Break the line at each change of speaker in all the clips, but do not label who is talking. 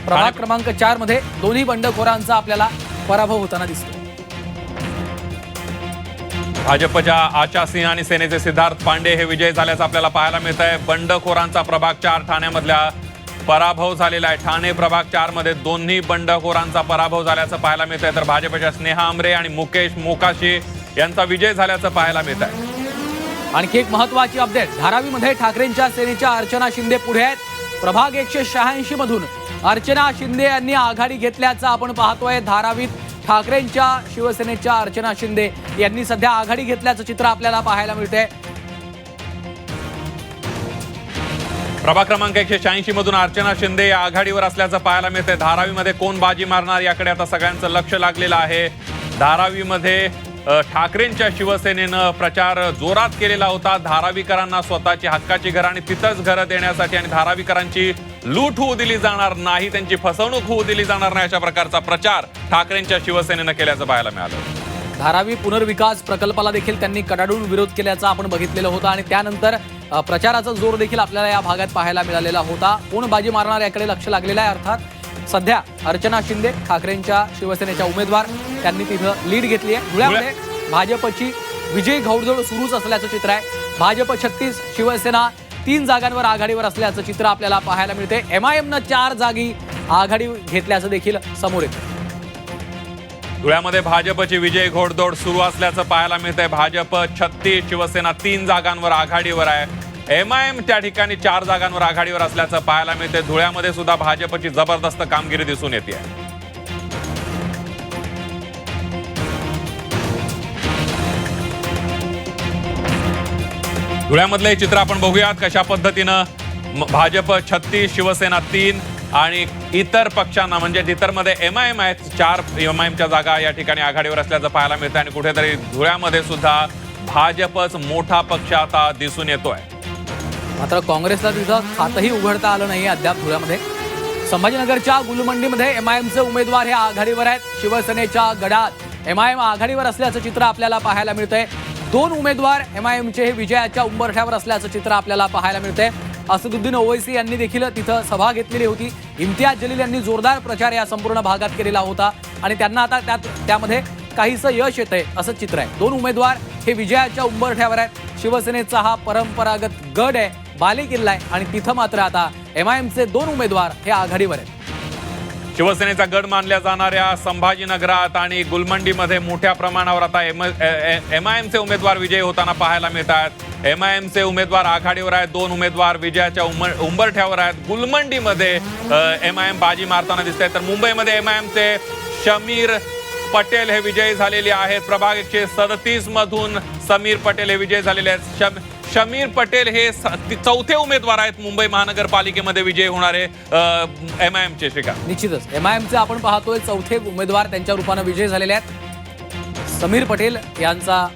प्रभाग क्रमांक 4 मध्ये दोन्ही बंडखोरांचा आपल्याला पराभव होताना दिसतो।
भाजपच्या आशा सिंह आणि सेनेचे सिद्धार्थ पांडे हे विजय झाल्याचं आपल्याला पाहायला मिळत आहे। बंडखोरांचा प्रभाग 4 ठाण्यामधल्या पराभव झालेला आहे। ठाणे प्रभाग 4 मध्ये दोन्ही बंडखोरांचा पराभव झाल्याचं पाहायला मिळत आहे, तर भाजपच्या स्नेहा आमरे आणि मुकेश मोकाशी यांचा विजय झाल्याचं पाहायला मिळत आहे।
आणखी एक महत्त्वाची अपडेट, धारावीमध्ये ठाकरेंच्या सेनेच्या अर्चना शिंदे पुढे आहेत। प्रभाग 186 मधून अर्चना शिंदे यांनी आघाडी घेतल्याचं आपण पाहतोय। धारावीत ठाकरेंच्या शिवसेनेच्या अर्चना शिंदे यांनी सध्या आघाडी घेतल्याचं चित्र आपल्याला पाहायला मिळते।
प्रभाग क्रमांक 186 मधून अर्चना शिंदे या आघाडीवर असल्याचं पाहायला मिळते। धारावीमध्ये कोण बाजी मारणार याकडे आता सगळ्यांचं लक्ष लागलेलं आहे। धारावीमध्ये ठाकरेंच्या शिवसेनेनं प्रचार जोरात केलेला होता। धारावीकरांना स्वतःची हक्काची घरं आणि तिथंच घरं देण्यासाठी आणि धारावीकरांची लूट होऊ दिली जाणार नाही, त्यांची फसवणूक होऊ दिली जाणार नाही अशा प्रकारचा प्रचार ठाकरेंच्या शिवसेनेनं केल्याचं पाहायला मिळालं।
धारावी पुनर्विकास प्रकल्पाला देखील त्यांनी कडाडून विरोध केल्याचं आपण बघितलेलं होतं आणि त्यानंतर प्रचाराचा जोर देखील आपल्याला या भागात पाहायला मिळालेला होता। कोण बाजी मारणार याकडे लक्ष लागलेलं आहे। अर्थात सध्या अर्चना शिंदे ठाकरेंच्या शिवसेनेच्या उमेदवार त्यांनी तिथं लीड घेतली आहे। धुळ्यामध्ये भाजपची विजय घौडदौड सुरूच असल्याचं चित्र आहे। भाजप 36, शिवसेना 3 जागांवर आघाडीवर असल्याचं चित्र आपल्याला पाहायला मिळते। MIMनं 4 जागी आघाडी घेतल्याचं देखील समोर येतं।
धुळ्यामध्ये भाजपची विजय घोडदौड सुरू असल्याचं पाहायला मिळतंय। भाजप 36, शिवसेना 3 जागांवर आघाडीवर आहे। MIM त्या ठिकाणी 4 जागांवर आघाडीवर असल्याचं पाहायला मिळतंय। धुळ्यामध्ये सुद्धा भाजपची जबरदस्त कामगिरी दिसून येते। धुळ्यामधलं हे चित्र आपण बघूयात कशा पद्धतीनं भाजप 36, शिवसेना 3 आणि इतर पक्षांना म्हणजे इतरमध्ये MIM आहेत 4 MIMच्या जागा या ठिकाणी आघाडीवर असल्याचं पाहायला मिळतं आणि कुठेतरी धुळ्यामध्ये सुद्धा भाजपच मोठा पक्ष आता दिसून येतोय।
मात्र काँग्रेसला तिथं खातही उघडता आलं नाही अद्याप। धुळ्यामध्ये संभाजीनगरच्या गुलमंडीमध्ये MIMचे उमेदवार हे आघाडीवर आहेत। शिवसेनेच्या गडात MIM आघाडीवर असल्याचं चित्र आपल्याला पाहायला मिळतंय। 2 उमेदवार MIMचे हे विजयाच्या उंबरठ्यावर असल्याचं चित्र आपल्याला पाहायला मिळतंय। असदुद्दीन ओवैसी यांनी देखील तिथं सभा घेतलेली होती। इम्तियाज जलील यांनी जोरदार प्रचार या संपूर्ण भागात केलेला होता आणि त्यांना आता त्यामध्ये काहीसं यश येतंय असं चित्र आहे। 2 उमेदवार हे विजयाच्या उंबरठ्यावर आहेत। शिवसेनेचा हा परंपरागत गड आहे, बालेकिल्ला आहे आणि तिथं मात्र आता MIMचे 2 उमेदवार हे आघाडीवर आहेत।
शिवसेनेचा गड मानल्या जाणाऱ्या संभाजीनगरात आणि गुलमंडीमध्ये मोठ्या प्रमाणावर आता MIMचे उमेदवार विजयी होताना पाहायला मिळतात। MIMचे उमेदवार आघाडीवर आहेत, 2 उमेदवार विजयाच्या उंबरठ्यावर आहेत। गुलमंडीमध्ये MIM बाजी मारताना दिसत आहे, तर मुंबईमध्ये MIMचे शमीर पटेल हे विजयी झालेले आहेत। प्रभाग 137 मधून समीर पटेल हे विजयी झालेले आहेत। शमीर पटेल हे 4थे उमेदवार आहेत मुंबई महानगरपालिकेमध्ये विजयी होणारे MIMचे। शिका
निश्चितच MIMचे आपण पाहतोय 4थे उमेदवार त्यांच्या रूपाने विजयी झालेले आहेत। समीर पटेल यांचा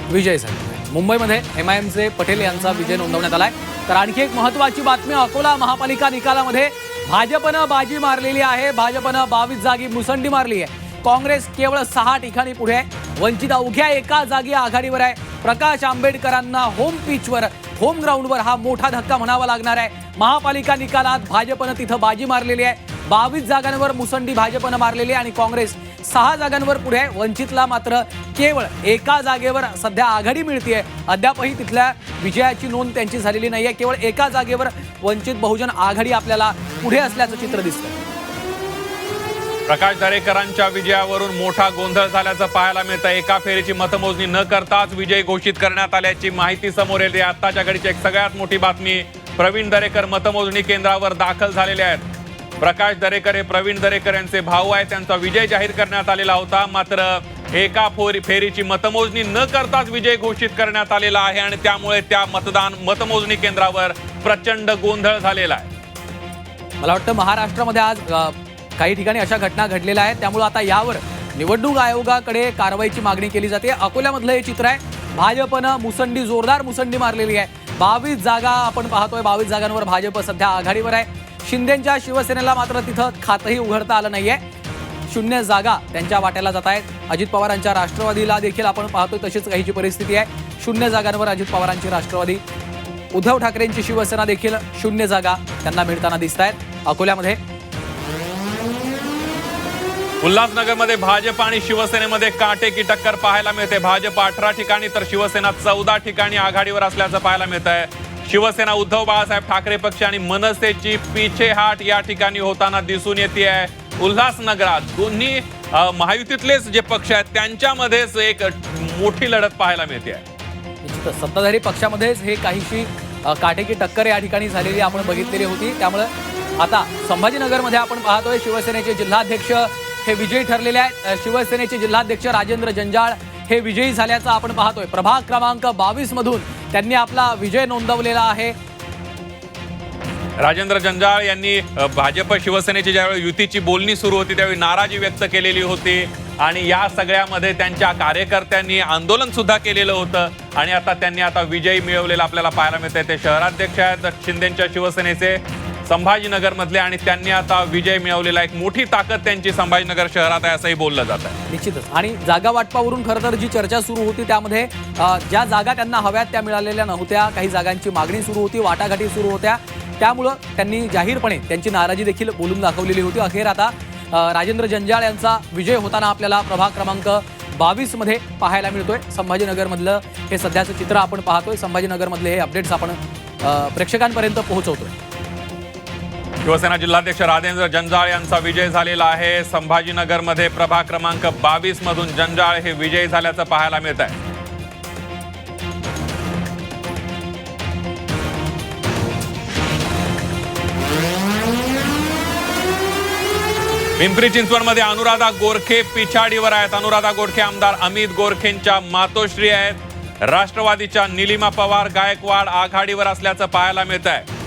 विजय झाला। मुंबईमध्ये MIMचे पटेल यांचा विजय नोंदवण्यात आलाय। तर आणखी एक महत्त्वाची बातमी, अकोला महापालिका निकालामध्ये भाजपनं बाजी मारलेली आहे। भाजपनं 22 जागी मुसंडी मारली आहे। काँग्रेस केवळ 6 ठिकाणी पुढे आहे। वंचित अवघ्या 1 जागी आघाडीवर आहे। प्रकाश आंबेडकरांना होम पिचवर, होम ग्राउंडवर हा मोठा धक्का म्हणावा लागणार आहे। महापालिका निकालात भाजपनं तिथं बाजी मारलेली आहे। 22 जागांवर मुसंडी भाजपनं मारलेली आहे आणि काँग्रेस 6 जागांवर पुढे आहे। वंचितला मात्र केवळ 1 जागेवर सध्या आघाडी मिळतेय। अद्यापही तिथल्या विजयाची नोंद त्यांची झालेली नाहीये। केवळ 1 जागेवर वंचित बहुजन आघाडी आपल्याला पुढे असल्याचं चित्र दिसतं।
प्रकाश दरेकरांच्या विजयावरून मोठा गोंधळ झाल्याचं पाहायला मिळतं। एका फेरीची मतमोजणी न करताच विजय घोषित करण्यात आल्याची माहिती समोर येते। आताच्या घडीची एक सगळ्यात मोठी बातमी, प्रवीण दरेकर मतमोजणी केंद्रावर दाखल झालेले आहेत। प्रकाश दरेकर हे प्रवीण दरेकर यांचे भाऊ आहेत। त्यांचा विजय जाहीर करण्यात आलेला होता, मात्र एका फेरीची मतमोजणी न करताच विजय घोषित करण्यात आलेला आहे आणि त्यामुळे त्या मतमोजणी केंद्रावर प्रचंड गोंधळ झालेला आहे।
मला वाटतं महाराष्ट्रामध्ये आज काही ठिकाणी अशा घटना घडलेल्या आहेत, त्यामुळे आता यावर निवडणूक आयोगाकडे कारवाईची मागणी केली जाते। अकोल्यामधलं हे चित्र आहे। भाजपनं जोरदार मुसंडी मारलेली आहे। 22 जागा आपण पाहतोय। 22 जागांवर भाजप सध्या आघाडीवर आहे। शिंदेच्या शिवसेनेला मात्र तिथं खातही उघडता आलं नाहीये। 0 जागा त्यांच्या वाट्याला जात आहेत। अजित पवारांच्या राष्ट्रवादीला देखील आपण पाहतोय तशीच काहीची परिस्थिती आहे। 0 जागांवर अजित पवारांची राष्ट्रवादी, उद्धव ठाकरेंची शिवसेना देखील 0 जागा त्यांना मिळताना दिसत आहेत। अकोल्यामध्ये
उल्हासनगरमध्ये भाजप आणि शिवसेनेमध्ये काटेकी टक्कर पाहायला मिळते. भाजप 18 ठिकाणी तर शिवसेना 14 ठिकाणी आघाडीवर असल्याचं पाहायला मिळत आहे. शिवसेना उद्धव बाळासाहेब ठाकरे पक्ष आणि मनसेची पिछेहाट या ठिकाणी होताना दिसून येते आहे. उल्हासनगरात दोन्ही महायुतीतलेच जे पक्ष आहेत त्यांच्यामध्येच एक मोठी लढत पाहायला मिळते आहे.
निश्चितच सत्ताधारी पक्षामध्येच हे काहीशी काटेकी टक्कर या ठिकाणी झालेली आपण बघितलेली होती. त्यामुळे आता संभाजीनगरमध्ये आपण पाहतोय शिवसेनेचे जिल्हाध्यक्ष हे विजयी ठरलेले आहेत. शिवसेनेचे जिल्हाध्यक्ष राजेंद्र जंजाळ हे विजयी झाल्याचं आपण पाहतोय. प्रभाग क्रमांक 22 मधून त्यांनी आपला विजय नोंदवलेला आहे.
राजेंद्र जंजाळ यांनी भाजप शिवसेनेची ज्यावेळी युतीची बोलणी सुरू होती त्यावेळी नाराजी व्यक्त केलेली होती आणि या सगळ्यामध्ये त्यांच्या कार्यकर्त्यांनी आंदोलन सुद्धा केलेलं होतं आणि आता त्यांनी विजयी मिळवलेला आपल्याला पाहायला मिळतंय. ते शहराध्यक्ष आहेत शिंदेच्या शिवसेनेचे संभाजीनगर मधले आणि त्यांनी आता विजय मिळवलेला. एक मोठी ताकद त्यांची संभाजीनगर शहरात आहे असंही बोललं जात आहे.
निश्चितच आणि जागा वाटपावरून खरं तर जी चर्चा सुरू होती त्यामध्ये ज्या जागा त्यांना हव्यात त्या मिळालेल्या नव्हत्या. काही जागांची मागणी सुरू होती, वाटाघाटी सुरू होत्या. त्यामुळं त्यांनी जाहीरपणे त्यांची नाराजी देखील बोलून दाखवलेली होती. अखेर आता राजेंद्र जंजाळ यांचा विजय होताना आपल्याला प्रभाग क्रमांक 22 मध्ये पाहायला मिळतोय. संभाजीनगरमधलं हे सध्याचं चित्र आपण पाहतोय. संभाजीनगरमधले हे अपडेट्स आपण प्रेक्षकांपर्यंत पोहोचवतोय.
शिवसेना जिल्हाध्यक्ष राजेंद्र जंजाळ यांचा विजय झालेला आहे. संभाजीनगरमध्ये प्रभाग क्रमांक 22 मधून जंजाळ हे विजयी झाल्याचं पाहायला मिळत आहे. पिंपरी चिंचवडमध्ये अनुराधा गोरखे पिछाडीवर आहेत. अनुराधा गोरखे आमदार अमित गोरखेंच्या मातोश्री आहेत. राष्ट्रवादीच्या निलिमा पवार गायकवाड आघाडीवर असल्याचं पाहायला मिळत आहे.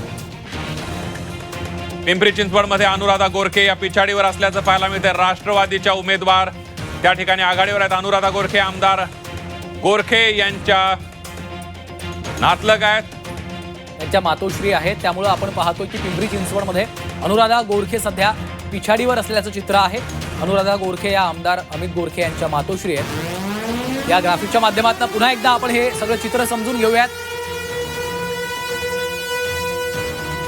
पिंपरी चिंचवडमध्ये अनुराधा गोरखे या पिछाडीवर असल्याचं पाहायला मिळतंय. राष्ट्रवादीच्या उमेदवार त्या ठिकाणी आघाडीवर आहेत. अनुराधा गोरखे आमदार गोरखे यांच्या नातलग आहेत,
त्यांच्या मातोश्री आहेत. त्यामुळे आपण पाहतोय की पिंपरी चिंचवडमध्ये अनुराधा गोरखे सध्या पिछाडीवर असल्याचं चित्र आहे. अनुराधा गोरखे या आमदार अमित गोरखे यांच्या मातोश्री आहेत. या ग्राफिकच्या माध्यमातून पुन्हा एकदा आपण हे सगळं चित्र समजून घेऊयात.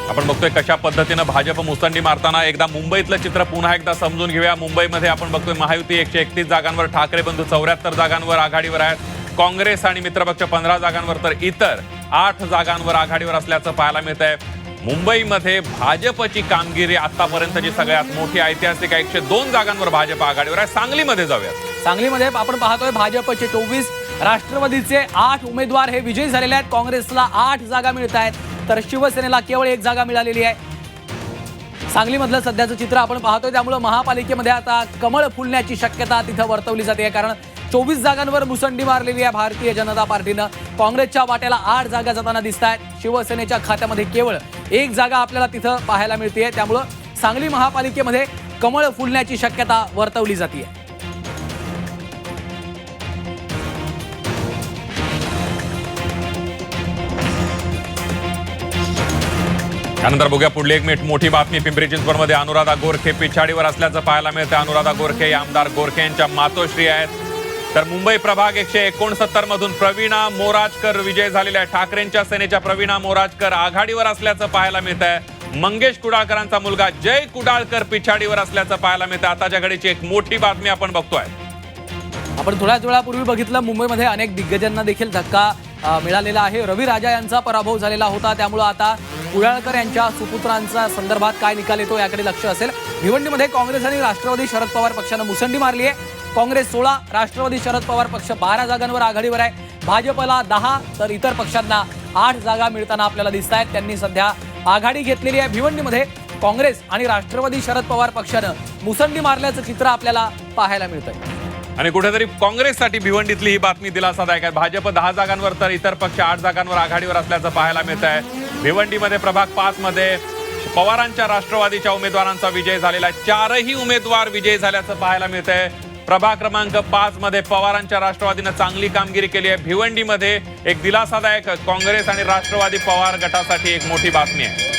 आपण बघतोय कशा पद्धतीनं भाजप मुसंडी मारताना. एकदा मुंबईतलं चित्र पुन्हा एकदा समजून घेऊया. मुंबईमध्ये आपण बघतोय महायुती 131 जागांवर, ठाकरे बंधू 74 जागांवर आघाडीवर आहेत. काँग्रेस आणि मित्रपक्ष 15 जागांवर तर इतर 8 जागांवर आघाडीवर असल्याचं पाहायला मिळत आहे. मुंबईमध्ये भाजपची कामगिरी आतापर्यंतची सगळ्यात मोठी ऐतिहासिक 102 जागांवर भाजप आघाडीवर आहे. सांगलीमध्ये जाऊयात.
सांगलीमध्ये आपण पाहतोय भाजपचे 24, राष्ट्रवादीचे 8 उमेदवार हे विजयी झालेले आहेत. काँग्रेसला 8 जागा मिळत आहेत तर शिवसेनेला केवळ 1 जागा मिळालेली आहे. सांगलीमधलं सध्याचं चित्र आपण पाहतोय. त्यामुळे महापालिकेमध्ये आता कमळ फुलण्याची शक्यता तिथं वर्तवली जाते. कारण 24 जागांवर मुसंडी मारलेली आहे भारतीय जनता पार्टीनं. काँग्रेसच्या वाट्याला 8 जागा जाताना दिसत आहेत. शिवसेनेच्या खात्यामध्ये केवळ 1 जागा आपल्याला तिथं पाहायला मिळते. त्यामुळं सांगली महापालिकेमध्ये कमळ फुलण्याची शक्यता वर्तवली जाते.
त्यानंतर बघूया पुढली एक मोठी बातमी. पिंपरी चिंचवडमध्ये अनुराधा गोरखे पिछाडीवर असल्याचं पाहायला मिळतं. अनुराधा गोरखे या आमदार गोरखे यांच्या मातोश्री आहेत. तर मुंबई प्रभाग 169 मधून प्रवीणा मोराजकर विजय झालेला आहे. ठाकरेंच्या सेनेच्या प्रवीणा मोराजकर आघाडीवर असल्याचं पाहायला मिळत आहे. मंगेश कुडाळकरांचा मुलगा जय कुडाळकर पिछाडीवर असल्याचं पाहायला मिळतं. आताच्या घडीची एक मोठी बातमी आपण बघतोय.
आपण थोड्याच वेळापूर्वी बघितलं मुंबईमध्ये अनेक दिग्गजांना देखील धक्का मिळालेला आहे. रवी राजा यांचा पराभव झालेला होता. त्यामुळे आता कुडाळकर यांच्या सुपुत्रांच्या संदर्भात काय निकाल येतो याकडे लक्ष असेल. भिवंडीमध्ये काँग्रेस आणि राष्ट्रवादी शरद पवार पक्षानं मुसंडी मारली आहे. काँग्रेस 16, राष्ट्रवादी शरद पवार पक्ष 12 जागांवर आघाडीवर आहे. भाजपला 10 तर इतर पक्षांना 8 जागा मिळताना आपल्याला दिसत आहेत. त्यांनी सध्या आघाडी घेतलेली आहे. भिवंडीमध्ये काँग्रेस आणि राष्ट्रवादी शरद पवार पक्षानं मुसंडी मारल्याचं चित्र आपल्याला पाहायला मिळतंय.
आणि कुठेतरी काँग्रेससाठी भिवंडीतली ही बातमी दिलासादायक आहे. भाजप 10 जागांवर तर इतर पक्ष 8 जागांवर आघाडीवर असल्याचं पाहायला मिळत आहे. भिवंडीमध्ये प्रभाग 5 मध्ये पवारांच्या राष्ट्रवादीच्या उमेदवारांचा विजय झालेला आहे. 4ही उमेदवार विजयी झाल्याचं पाहायला मिळत आहे. प्रभाग क्रमांक 5 मध्ये पवारांच्या राष्ट्रवादीनं चांगली कामगिरी केली आहे. भिवंडीमध्ये एक दिलासादायक काँग्रेस आणि राष्ट्रवादी पवार गटासाठी एक मोठी बातमी आहे.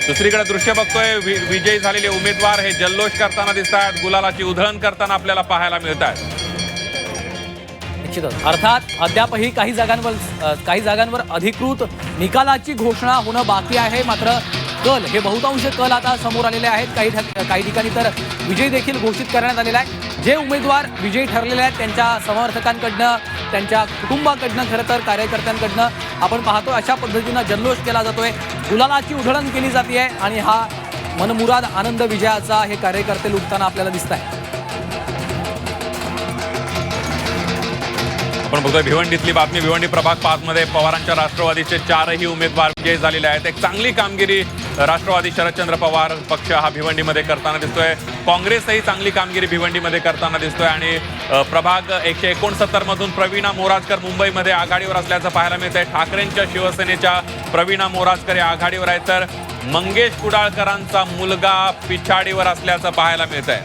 दुसरीकडे दृश्य बघतोय विजयी झालेले उमेदवार हे जल्लोष करताना दिसत आहेत. गुलालाची उधळण करताना आपल्याला पाहायला मिळत आहे.
निश्चितच अर्थात अद्यापही काही जागांवर अधिकृत निकालाची घोषणा होणं बाकी आहे. मात्र कल हे बहुतांश कल आता समोर आलेले आहेत. काही ठिकाणी तर विजय देखील घोषित करण्यात आलेला आहे. जे उमेदवार विजयी ठरलेले आहेत त्यांच्या समर्थकांकडनं, त्यांच्या कुटुंबाकडनं, खरं तर कार्यकर्त्यांकडनं आपण पाहतो अशा पद्धतीनं जल्लोष केला जातोय, गुलालाची उधळण केली जाते आणि हा मनमुराद आनंद विजयाचा हे कार्यकर्ते लुटताना आपल्याला दिसत आहे.
आपण बघतोय भिवंडीतली बातमी. भिवंडी प्रभाग 5 मध्ये पवारांच्या राष्ट्रवादीचे 4ही उमेदवार विजयी झालेले आहेत. एक चांगली कामगिरी राष्ट्रवादी शरदचंद्र पवार पक्ष हा भिवंडीमध्ये करताना दिसतोय. काँग्रेसही चांगली कामगिरी भिवंडीमध्ये करताना दिसतोय आणि प्रभाग 169 मधून प्रवीणा मोराजकर मुंबईमध्ये आघाडीवर असल्याचं पाहायला मिळतंय. ठाकरेंच्या शिवसेनेच्या प्रवीणा मोराजकर या आघाडीवर आहेत, तर मंगेश कुडाळकरांचा मुलगा पिछाडीवर असल्याचं पाहायला मिळतंय.